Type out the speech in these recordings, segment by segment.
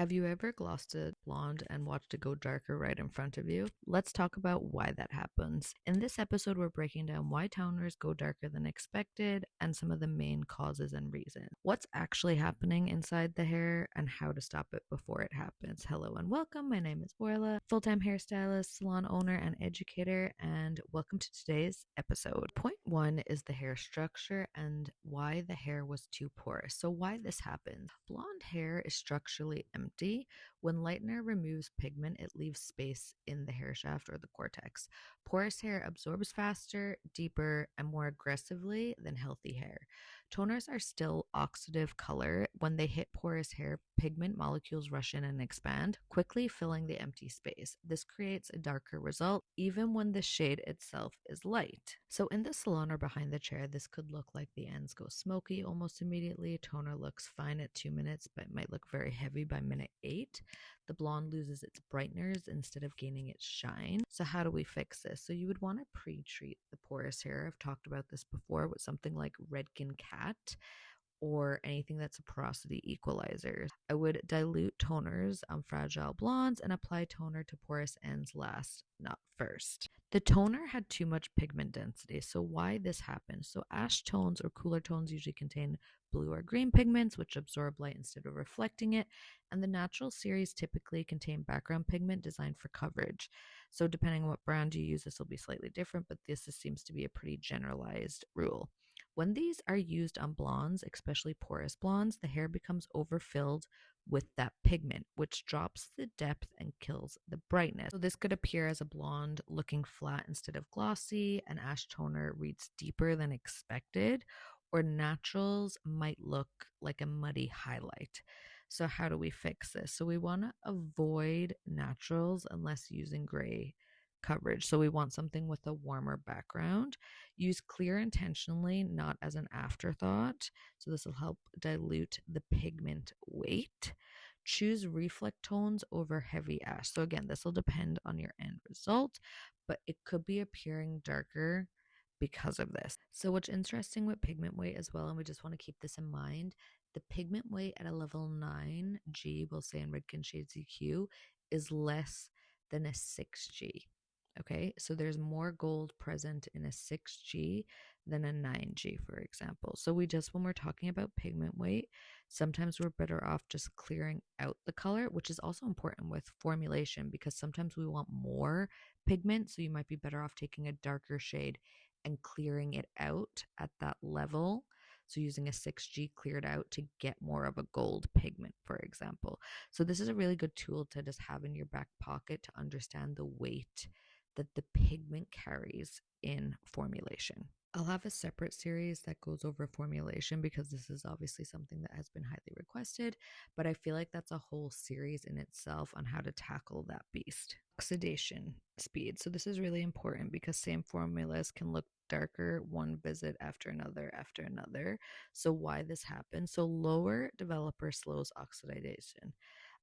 Have you ever glossed a blonde and watched it go darker right in front of you? Let's talk about why that happens. In this episode, we're breaking down why toners go darker than expected and some of the main causes and reasons. What's actually happening inside the hair and how to stop it before it happens. Hello and welcome. My name is Borla, full-time hairstylist, salon owner, and educator, and welcome to today's episode. Point one is the hair structure and why the hair was too porous. So why this happens. Blonde hair is structurally empty. When lightener removes pigment, it leaves space in the hair shaft or the cortex. Porous hair absorbs faster, deeper, and more aggressively than healthy hair. Toners are still oxidative color. When they hit porous hair, pigment molecules rush in and expand, quickly filling the empty space. This creates a darker result, even when the shade itself is light. So in the salon or behind the chair, this could look like the ends go smoky almost immediately. Toner looks fine at 2 minutes, but might look very heavy by minute 8. The blonde loses its brighteners instead of gaining its shine. So how do we fix this? So you would want to pre-treat the porous hair. I've talked about this before with something like Redken Cat or anything that's a porosity equalizer. I would dilute toners on fragile blondes and apply toner to porous ends last, not first. The toner had too much pigment density. So why this happens? So ash tones or cooler tones usually contain blue or green pigments, which absorb light instead of reflecting it. And the natural series typically contain background pigment designed for coverage. So depending on what brand you use, this will be slightly different, but this seems to be a pretty generalized rule. When these are used on blondes, especially porous blondes, the hair becomes overfilled with that pigment, which drops the depth and kills the brightness. So this could appear as a blonde looking flat instead of glossy, an ash toner reads deeper than expected, or naturals might look like a muddy highlight. So how do we fix this? So we want to avoid naturals unless using gray coverage. So we want something with a warmer background. Use clear intentionally, not as an afterthought. So this will help dilute the pigment weight. Choose reflect tones over heavy ash. So again, this will depend on your end result, but it could be appearing darker because of this. So what's interesting with pigment weight as well, and we just want to keep this in mind, the pigment weight at a level 9G, we'll say in Redken Shades EQ, is less than a 6G. Okay, so there's more gold present in a 6G than a 9G, for example. So when we're talking about pigment weight, sometimes we're better off just clearing out the color, which is also important with formulation because sometimes we want more pigment. So you might be better off taking a darker shade and clearing it out at that level. So using a 6G cleared out to get more of a gold pigment, for example. So this is a really good tool to just have in your back pocket to understand the weight that the pigment carries in formulation. I'll have a separate series that goes over formulation because this is obviously something that has been highly requested, but I feel like that's a whole series in itself on how to tackle that beast. Oxidation speed. So this is really important because same formulas can look darker one visit after another. So why this happens? So lower developer slows oxidation,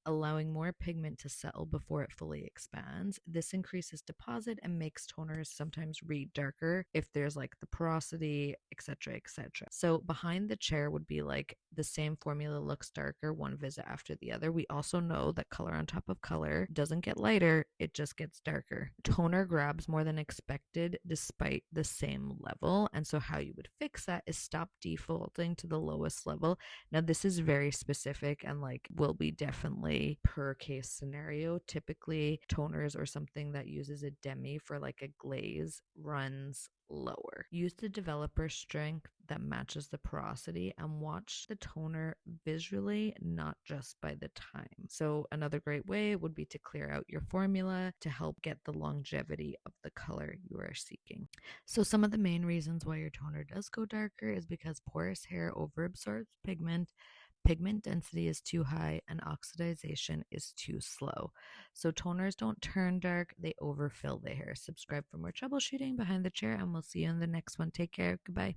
allowing more pigment to settle before it fully expands. This increases deposit and makes toners sometimes read darker if there's like the porosity, etc., etc. So behind the chair would be like the same formula looks darker one visit after the other. We also know that color on top of color doesn't get lighter, it just gets darker. Toner grabs more than expected despite the same level. And so how you would fix that is stop defaulting to the lowest level. Now this is very specific and like will be definitely per case scenario. Typically toners or something that uses a demi for like a glaze runs lower. Use the developer strength that matches the porosity and watch the toner visually, not just by the time. So another great way would be to clear out your formula to help get the longevity of the color you are seeking. So some of the main reasons why your toner does go darker is because porous hair overabsorbs pigment density is too high, and oxidization is too slow. So toners don't turn dark, they overfill the hair. Subscribe for more troubleshooting behind the chair, and we'll see you in the next one. Take care. Goodbye.